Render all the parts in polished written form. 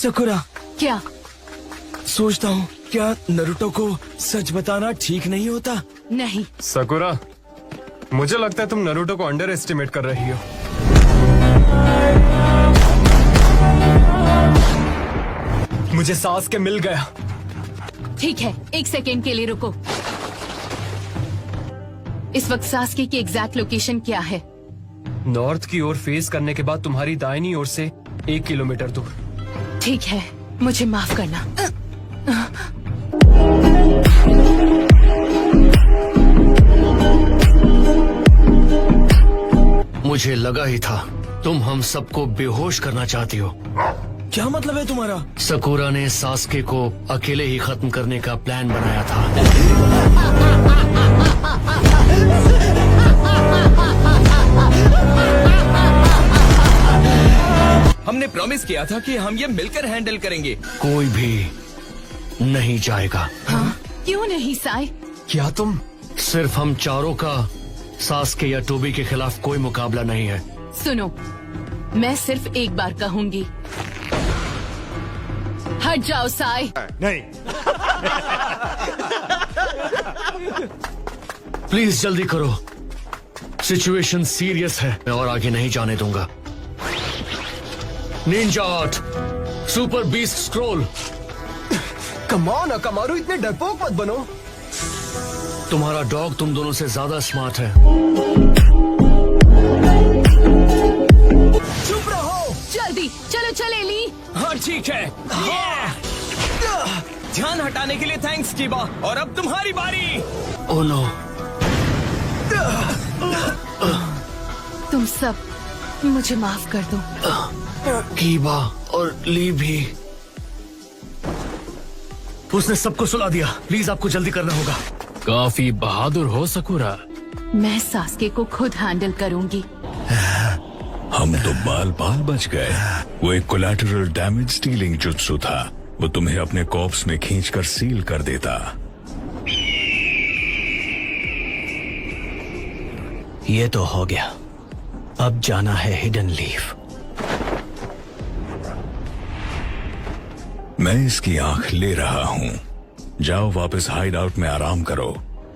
Sakura, क्या? सोचता हूँ क्या नरुटो को सच बताना ठीक नहीं होता? नहीं। सकुरा, मुझे लगता है तुम नरुटो को अंडर एस्टिमेट कर रही हो। मुझे सासके मिल गया। ठीक है, 1 सेकेंड के लिए रुको। इस वक्त सास्के की एग्जैक्ट लोकेशन क्या है? नॉर्थ की ओर फेस करने के बाद तुम्हारी दाहिनी ओर से 1 किलोमीटर दूर। ठीक है, मुझे माफ करना। मुझे लगा ही था तुम हम सबको बेहोश करना चाहती हो। क्या मतलब है तुम्हारा? सकुरा ने सास्के को अकेले ही खत्म करने का प्लान बनाया था। हमने प्रॉमिस किया था कि हम ये मिलकर हैंडल करेंगे। कोई भी नहीं जाएगा। हाँ? क्यों नहीं साई? क्या तुम? सिर्फ हम चारों का सास्के या टोबी के खिलाफ कोई मुकाबला नहीं है। सुनो, मैं सिर्फ एक बार कहूंगी, हट जाओ साई। नहीं। प्लीज जल्दी करो, सिचुएशन सीरियस है, मैं और आगे नहीं जाने दूंगा। Ninja art, super beast scroll. Come on Akamaru, इतने डरपोक मत बनो। तुम्हारा डॉग तुम दोनों से ज्यादा स्मार्ट है। चुप रहो। जल्दी चलो, चले ली। हाँ ठीक है। ध्यान हटाने के लिए थैंक्स कीबा, और अब तुम्हारी बारी। Oh no. तुम सब मुझे माफ कर दो। कीबा और ली भी। उसने सबको सुला दिया। प्लीज आपको जल्दी करना होगा। काफी बहादुर हो सकुरा। मैं सास्के को खुद हैंडल करूंगी। हम तो बाल बाल बच गए। वो एक कोलैटरल डैमेज स्टीलिंग जुत्सु था। वो तुम्हें अपने कॉर्प्स में खींचकर सील कर देता। ये तो हो गया, अब जाना है हिडन लीफ। मैं इसकी आंख ले रहा हूँ। जाओ वापस हाइड आउट में आराम करो।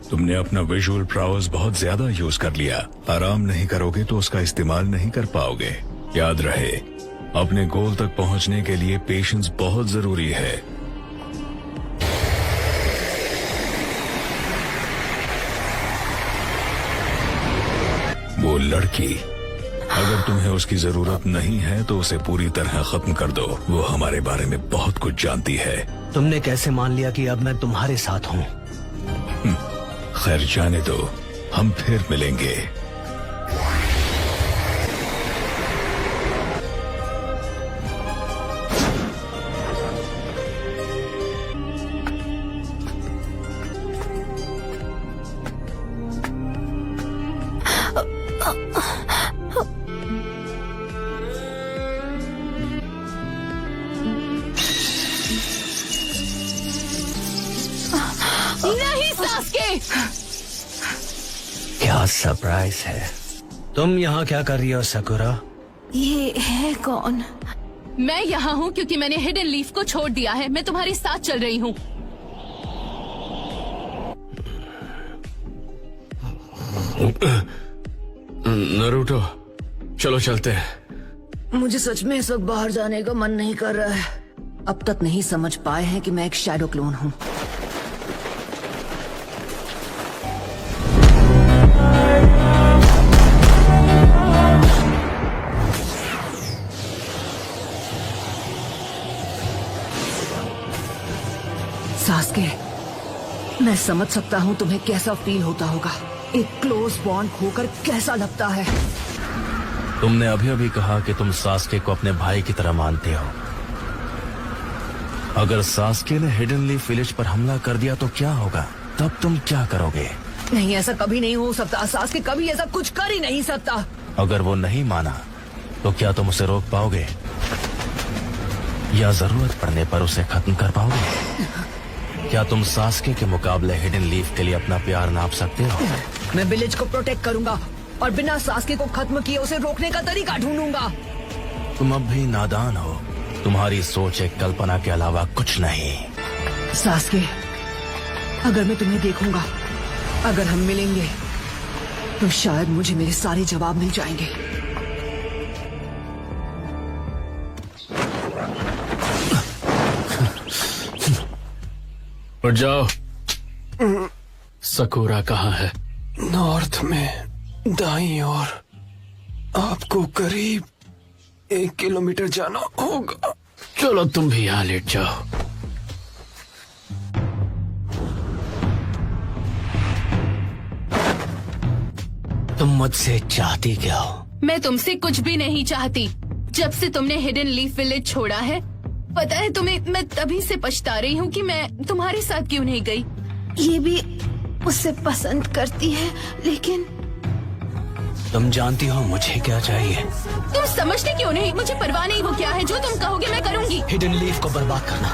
तुमने अपना विजुअल प्राउस बहुत ज्यादा यूज कर लिया। आराम नहीं करोगे तो उसका इस्तेमाल नहीं कर पाओगे। याद रहे, अपने गोल तक पहुंचने के लिए पेशेंस बहुत जरूरी है। वो लड़की, अगर तुम्हें उसकी जरूरत नहीं है तो उसे पूरी तरह खत्म कर दो। वो हमारे बारे में बहुत कुछ जानती है। तुमने कैसे मान लिया कि अब मैं तुम्हारे साथ हूँ? खैर जाने दो, हम फिर मिलेंगे। नहीं सास्के! क्या सरप्राइज है। तुम यहाँ क्या कर रही हो सकुरा? ये है कौन? मैं यहाँ हूँ क्योंकि मैंने हिडन लीफ को छोड़ दिया है। मैं तुम्हारे साथ चल रही हूँ। नरूटो, चलो चलते हैं। मुझे सच में इस वक्त बाहर जाने का मन नहीं कर रहा है। अब तक नहीं समझ पाए हैं कि मैं एक शैडो क्लोन हूँ। सास्के, मैं समझ सकता हूँ तुम्हें कैसा फील होता होगा। एक क्लोज बॉन्ड खोकर कैसा लगता है। तुमने अभी अभी कहा कि तुम सास्के को अपने भाई की तरह मानते हो। अगर सास्के ने हिडन लीफ विलेज पर हमला कर दिया तो क्या होगा? तब तुम क्या करोगे? नहीं, ऐसा कभी नहीं हो सकता। सास्के कभी ऐसा कुछ कर ही नहीं सकता। अगर वो नहीं माना तो क्या तुम उसे रोक पाओगे, या जरूरत पड़ने पर उसे खत्म कर पाओगे? क्या तुम सास्के के मुकाबले हिडन लीफ के लिए अपना प्यार नाप सकते हो? मैं विलेज को प्रोटेक्ट करूंगा और बिना सास्के को खत्म किए उसे रोकने का तरीका ढूंढूंगा। तुम अब भी नादान हो। तुम्हारी सोच एक कल्पना के अलावा कुछ नहीं। सास्के, अगर मैं तुम्हें देखूंगा, अगर हम मिलेंगे, तो शायद मुझे मेरे सारे जवाब मिल जाएंगे। उठ जाओ। सकूरा कहाँ है? नॉर्थ में दाईं ओर, आपको करीब 1 किलोमीटर जाना होगा। चलो तुम भी यहाँ लेट जाओ। तुम मुझसे चाहती क्या हो? मैं तुमसे कुछ भी नहीं चाहती। जब से तुमने हिडन लीफ विलेज छोड़ा है, पता है तुम्हें, मैं तभी से पछता रही हूँ कि मैं तुम्हारे साथ क्यों नहीं गई। ये भी उससे पसंद करती है, लेकिन तुम जानती हो मुझे क्या चाहिए? तुम समझते क्यों नहीं? मुझे परवाह नहीं, वो क्या है जो तुम कहोगे मैं करूँगी। हिडन लीफ को बर्बाद करना।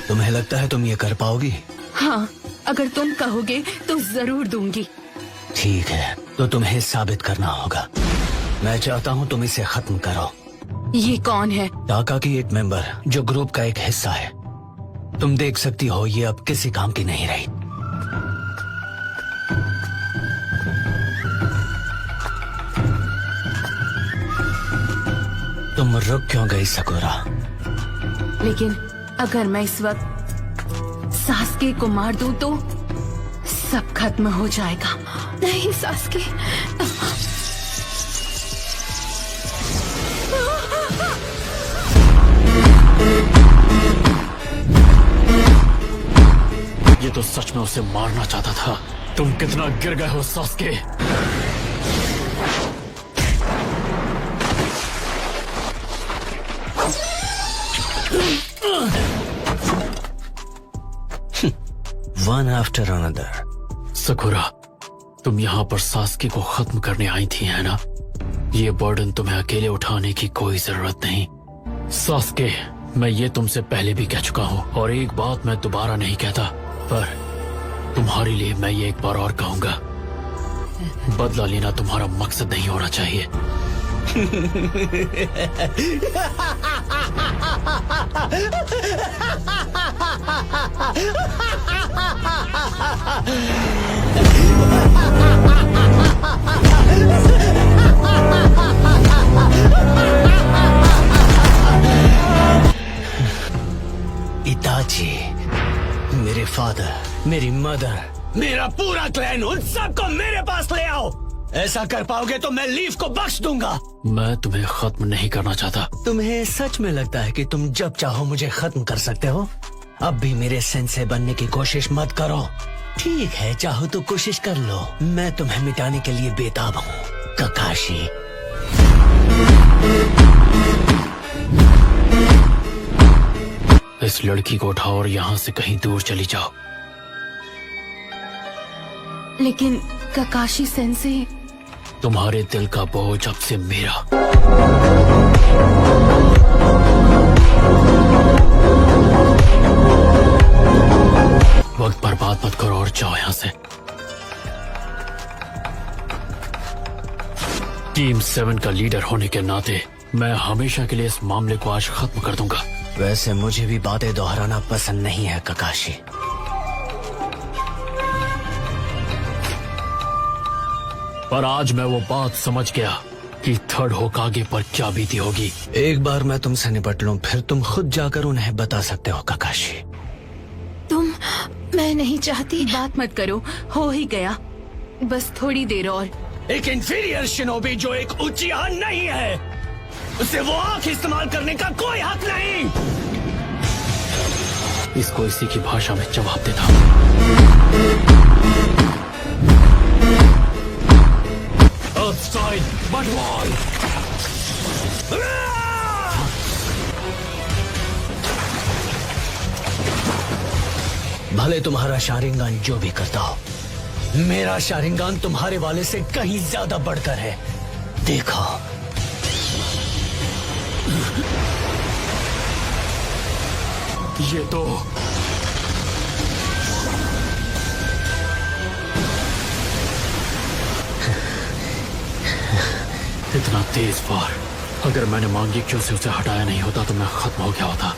तुम्हें लगता है तुम ये कर पाओगी? हाँ, अगर तुम कहोगे तो जरूर दूंगी। ठीक है, तो तुम्हें साबित करना होगा। मैं चाहता हूँ तुम इसे खत्म करो। ये कौन है? टाका की एक मेंबर जो ग्रुप का एक हिस्सा है। तुम देख सकती हो ये अब किसी काम की नहीं रही। तुम रुक क्यों गई सकूरा? लेकिन अगर मैं इस वक्त सास्के को मार दूं तो सब खत्म हो जाएगा। नहीं सास्के, ये तो सच में उसे मारना चाहता था। तुम कितना गिर गए हो Sasuke. One after another. Sakura, तुम यहाँ पर सास्के को खत्म करने आई थी, है ना? ये बर्डन तुम्हें अकेले उठाने की कोई जरूरत नहीं। सास्के, मैं ये तुमसे पहले भी कह चुका हूँ और एक बात मैं दोबारा नहीं कहता, पर तुम्हारे लिए मैं ये एक बार और कहूंगा। बदला लेना तुम्हारा मकसद नहीं होना चाहिए। इताची, मेरे फादर, मेरी मदर, मेरा पूरा क्लैन, उन सबको मेरे पास ले आओ। ऐसा कर पाओगे तो मैं लीफ को बख्श दूंगा। मैं तुम्हें खत्म नहीं करना चाहता। तुम्हें सच में लगता है कि तुम जब चाहो मुझे खत्म कर सकते हो? अब भी मेरे सेंसे बनने की कोशिश मत करो। ठीक है, चाहो तो कोशिश कर लो। मैं तुम्हें मिटाने के लिए बेताब हूँ, ककाशी। इस लड़की को उठाओ और यहाँ से कहीं दूर चली जाओ। लेकिन ककाशी सेंसे, तुम्हारे दिल का बोझ अब से मेरा। वक्त बर्बाद मत करो और जाओ यहाँ से। टीम 7 का लीडर होने के नाते मैं हमेशा के लिए इस मामले को आज खत्म कर दूंगा। वैसे मुझे भी बातें दोहराना पसंद नहीं है ककाशी। पर आज मैं वो बात समझ गया कि थर्ड होकागे पर क्या बीती होगी। एक बार मैं तुमसे निपट लूं, फिर तुम खुद जाकर उन्हें बता सकते हो ककाशी। मैं नहीं चाहती। बात मत करो, हो ही गया, बस थोड़ी देर और। एक इंफीरियर शिनोबी जो एक उचियान नहीं है, उसे वो आंख इस्तेमाल करने का कोई हक नहीं। इसको इसी की भाषा में जवाब देता। Outside, but wall. भले तुम्हारा शारिंगान जो भी करता हो, मेरा शारिंगान तुम्हारे वाले से कहीं ज्यादा बढ़कर है। देखो, ये तो इतना तेज वार, अगर मैंने मांगी क्यों से उसे हटाया नहीं होता तो मैं खत्म हो गया होता।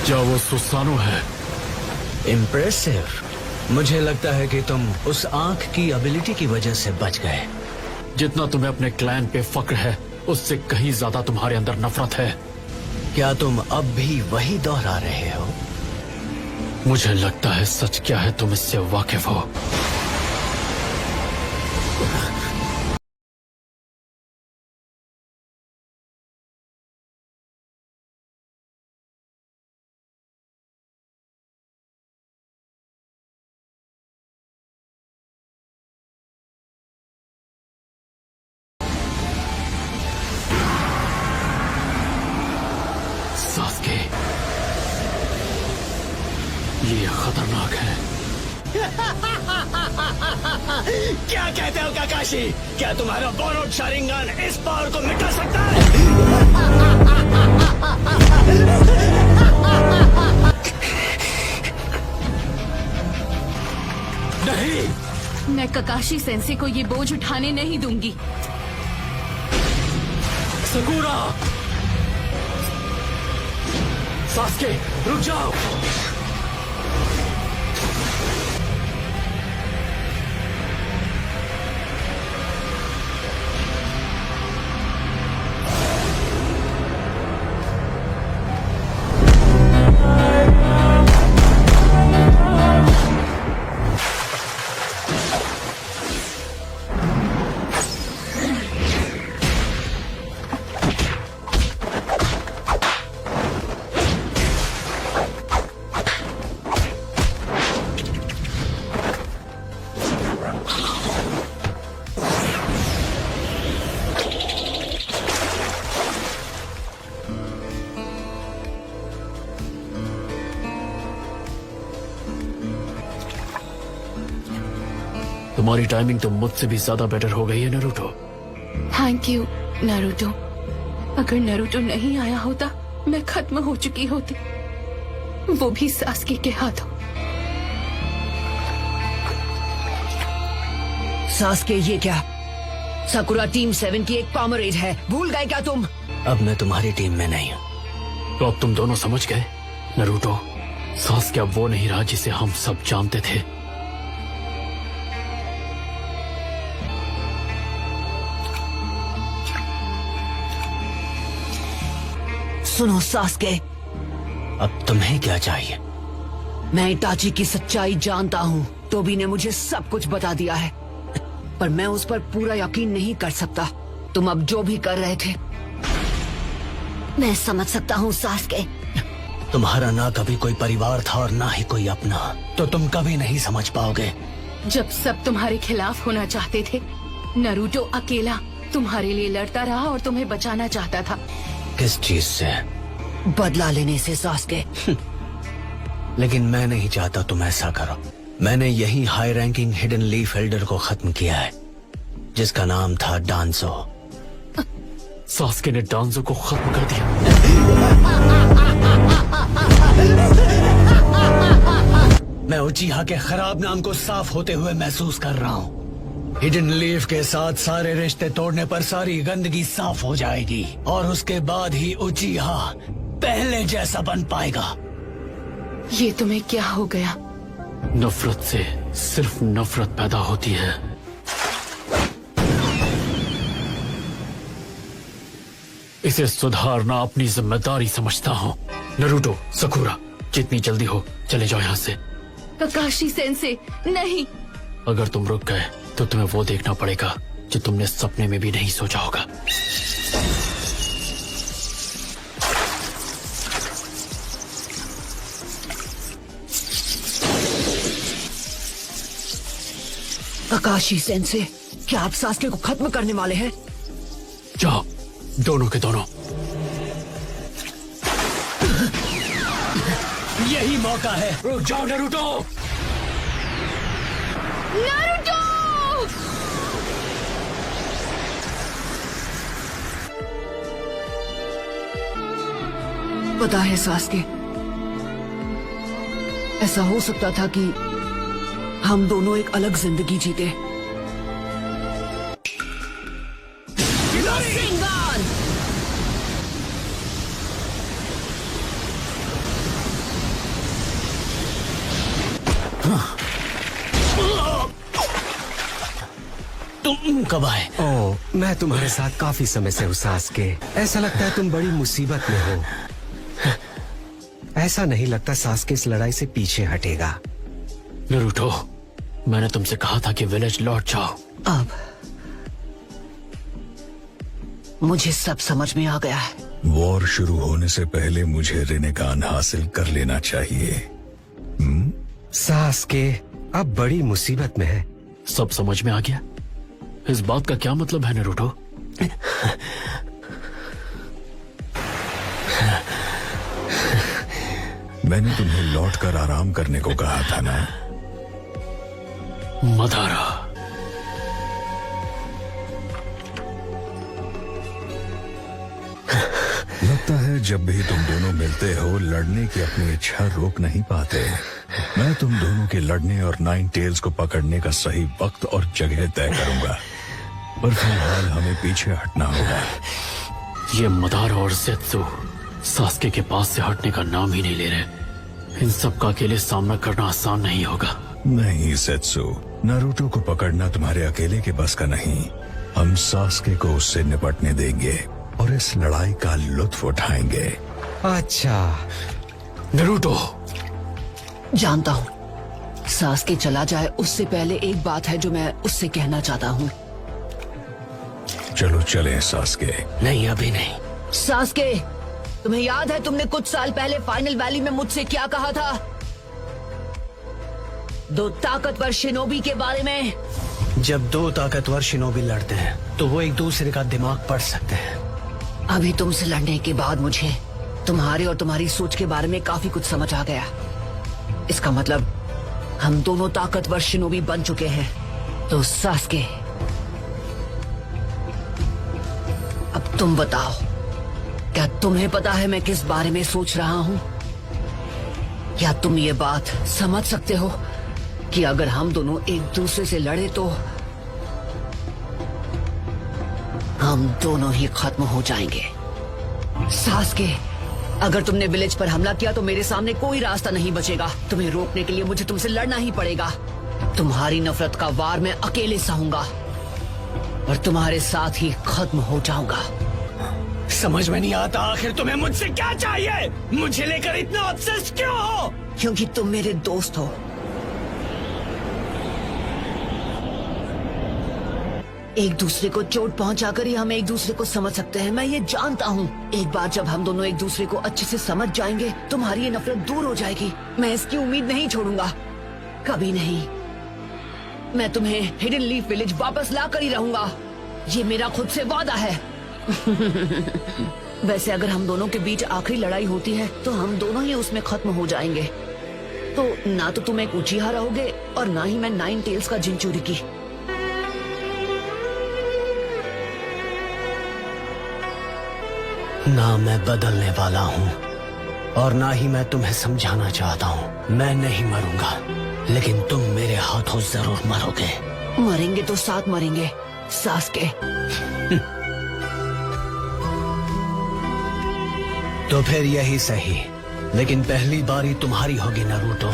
क्या वो सुसानो है? इम्प्रेसिव। मुझे लगता है कि तुम उस आंख की एबिलिटी की वजह से बच गए। जितना तुम्हें अपने क्लैन पे फक्र है उससे कहीं ज्यादा तुम्हारे अंदर नफरत है। क्या तुम अब भी वही दोहरा रहे हो? मुझे लगता है सच क्या है तुम इससे वाकिफ हो। सास्के, ये खतरनाक है। क्या कहते हो काकाशी? क्या तुम्हारा बोरोड शारिंगन इस पावर को मिटा सकता है? नहीं। मैं ककाशी सेंसे को ये बोझ उठाने नहीं दूंगी। सकूरा! सास्के, रुक जाओ! तुम्हारी टाइमिंग तो मुझसे भी ज्यादा बेटर हो गई है नारुतो। Thank you Naruto. अगर नारुतो नहीं आया होता मैं खत्म हो चुकी होती, वो भी सास्के के हाथों। सास्के, ये क्या? साकुरा टीम 7 की एक पामरेड है, भूल गए क्या तुम? अब मैं तुम्हारी टीम में नहीं हूँ। तो अब तुम दोनों समझ गए नारुतो, सास्के अब वो नहीं रहा जिसे हम सब जानते थे। सुनो सास्के, अब तुम्हें क्या चाहिए? मैं इटाची की सच्चाई जानता हूँ। टोबी ने मुझे सब कुछ बता दिया है, पर मैं उस पर पूरा यकीन नहीं कर सकता। तुम अब जो भी कर रहे थे, मैं समझ सकता हूँ सास्के। तुम्हारा ना कभी कोई परिवार था और ना ही कोई अपना, तो तुम कभी नहीं समझ पाओगे। जब सब तुम्हारे खिलाफ होना चाहते थे, नारुतो अकेला तुम्हारे लिए लड़ता रहा और तुम्हें बचाना चाहता था। किस चीज से? बदला लेने से सास्के। लेकिन मैं नहीं चाहता तुम ऐसा करो। मैंने यही high ranking hidden leaf Elder को खत्म किया है, जिसका नाम था डांसो। सास्के ने डांसो को खत्म कर दिया। मैं उचिहा के खराब नाम को साफ होते हुए महसूस कर रहा हूँ। हिडन लीफ के साथ सारे रिश्ते तोड़ने पर सारी गंदगी साफ हो जाएगी और उसके बाद ही उचिहा पहले जैसा बन पाएगा। ये तुम्हें क्या हो गया? नफरत से सिर्फ नफरत पैदा होती है। इसे सुधारना अपनी जिम्मेदारी समझता हूँ। नारुतो, सकुरा, जितनी जल्दी हो चले जाओ यहाँ से। ककाशी सेंसे, नहीं। अगर तुम रुक गए तो तुम्हें वो देखना पड़ेगा जो तुमने सपने में भी नहीं सोचा होगा। ककाशी सेंसे, क्या आप सास्के को खत्म करने वाले हैं? जाओ, दोनों के दोनों। यही मौका है। रुक जाओ नारुतो। नारुतो! पता है सास्के, ऐसा हो सकता था कि हम दोनों एक अलग जिंदगी जीते। रासेंगान! तुम कब आए? ओह, मैं तुम्हारे साथ काफी समय से हूँ सास्के। ऐसा लगता है तुम बड़ी मुसीबत में हो। ऐसा नहीं लगता सास्के इस लड़ाई से पीछे हटेगा। नरूटो, मैंने तुमसे कहा था कि विलेज लौट जाओ। अब मुझे सब समझ में आ गया है। वॉर शुरू होने से पहले मुझे रिनेगान हासिल कर लेना चाहिए। सास्के अब बड़ी मुसीबत में है। सब समझ में आ गया? इस बात का क्या मतलब है नरूटो? मैंने तुम्हें लौटकर आराम करने को कहा था ना। मदारा, लगता है जब भी तुम दोनों मिलते हो लड़ने की अपनी इच्छा रोक नहीं पाते। मैं तुम दोनों के लड़ने और नाइन टेल्स को पकड़ने का सही वक्त और जगह तय करूंगा, पर फिलहाल हमें पीछे हटना होगा। ये मदारा और सेत्सु सास्के के पास से हटने का नाम ही नहीं ले रहे। इन सब का अकेले सामना करना आसान नहीं होगा। नहीं सेत्सु, नारुतो को पकड़ना तुम्हारे अकेले के बस का नहीं। हम सास्के को उससे निपटने देंगे और इस लड़ाई का लुत्फ उठाएंगे। अच्छा, नरूटो, जानता हूँ सास्के चला जाए उससे पहले एक बात है जो मैं उससे कहना चाहता हूँ। चलो चलें सास्के। नहीं, अभी नहीं। सास्के, तुम्हें याद है तुमने कुछ साल पहले फाइनल वैली में मुझसे क्या कहा था? 2 ताकतवर शिनोबी के बारे में। जब 2 ताकतवर शिनोबी लड़ते हैं तो वो एक दूसरे का दिमाग पढ़ सकते हैं। अभी तुमसे लड़ने के बाद मुझे तुम्हारे और तुम्हारी सोच के बारे में काफी कुछ समझ आ गया। इसका मतलब हम दोनों ताकतवर शिनोबी बन चुके हैं। तो सास्के, अब तुम बताओ, क्या तुम्हें पता है मैं किस बारे में सोच रहा हूँ? क्या तुम ये बात समझ सकते हो कि अगर हम दोनों एक दूसरे से लड़े तो हम दोनों ही खत्म हो जाएंगे। सास्के, अगर तुमने विलेज पर हमला किया तो मेरे सामने कोई रास्ता नहीं बचेगा। तुम्हें रोकने के लिए मुझे तुमसे लड़ना ही पड़ेगा। तुम्हारी नफरत का वार मैं अकेले सहूंगा और तुम्हारे साथ ही खत्म हो जाऊंगा। समझ में नहीं आता आखिर तुम्हें मुझसे क्या चाहिए? मुझे लेकर इतना ऑब्सेस्ड क्यों हो? क्योंकि तुम मेरे दोस्त हो। एक दूसरे को चोट पहुंचाकर ही हम एक दूसरे को समझ सकते हैं। मैं ये जानता हूँ। एक बार जब हम दोनों एक दूसरे को अच्छे से समझ जाएंगे तुम्हारी ये नफरत दूर हो जाएगी। मैं इसकी उम्मीद नहीं छोड़ूंगा, कभी नहीं। मैं तुम्हें हिडन लीफ विलेज वापस ला कर ही रहूंगा। ये मेरा खुद से वादा है। वैसे अगर हम दोनों के बीच आखिरी लड़ाई होती है तो हम दोनों ही उसमें खत्म हो जाएंगे। तो ना तो तुम एक उचिहा रहोगे और ना ही मैं 9 टेल्स का जिंचुरिकी। ना मैं बदलने वाला हूँ और ना ही मैं तुम्हें समझाना चाहता हूँ। मैं नहीं मरूंगा, लेकिन तुम मेरे हाथों जरूर मरोगे। मरेंगे तो साथ मरेंगे सास्के। तो फिर यही सही, लेकिन पहली बारी तुम्हारी होगी नारुतो।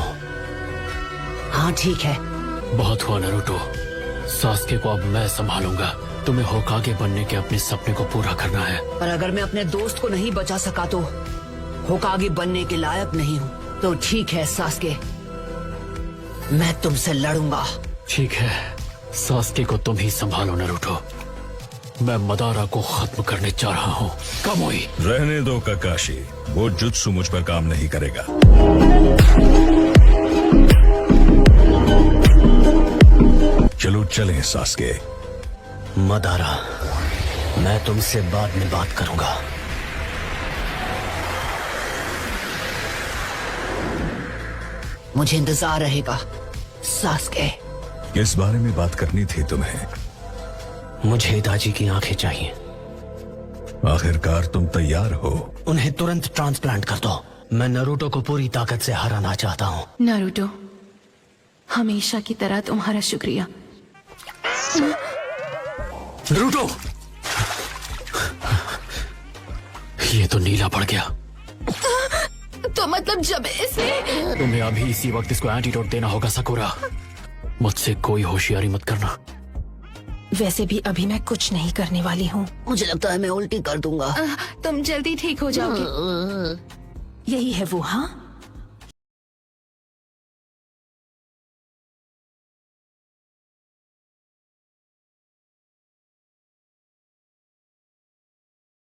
हाँ ठीक है। बहुत हुआ नरूटो। सास्के को अब मैं संभालूंगा। तुम्हें होकागे बनने के अपने सपने को पूरा करना है। पर अगर मैं अपने दोस्त को नहीं बचा सका तो होकागे बनने के लायक नहीं हूँ। तो ठीक है सास्के, मैं तुमसे लड़ूंगा। ठीक है, सास्के को तुम ही संभालो नरूटो। मैं मदारा को खत्म करने जा रहा हूँ। कामोई, रहने दो काकाशी, वो जुत्सु मुझ पर काम नहीं करेगा। चलो चलें सास्के। मदारा, मैं तुमसे बाद में बात करूंगा। मुझे इंतजार रहेगा सास्के। किस बारे में बात करनी थी तुम्हें? मुझे हिताची की आंखें चाहिए। आखिरकार तुम तैयार हो? उन्हें तुरंत ट्रांसप्लांट कर दो। मैं नारुतो को पूरी ताकत से हराना चाहता हूँ। नारुतो, हमेशा की तरह तुम्हारा शुक्रिया। नरूटो, ये तो नीला पड़ गया। तो मतलब जब इसने तुम्हें अभी इसी वक्त इसको एंटीडोट देना होगा साकुरा। मुझसे कोई होशियारी मत करना। वैसे भी अभी मैं कुछ नहीं करने वाली हूँ। मुझे लगता है मैं उल्टी कर दूंगा। तुम जल्दी ठीक हो जाओगे। यही है वो, हाँ?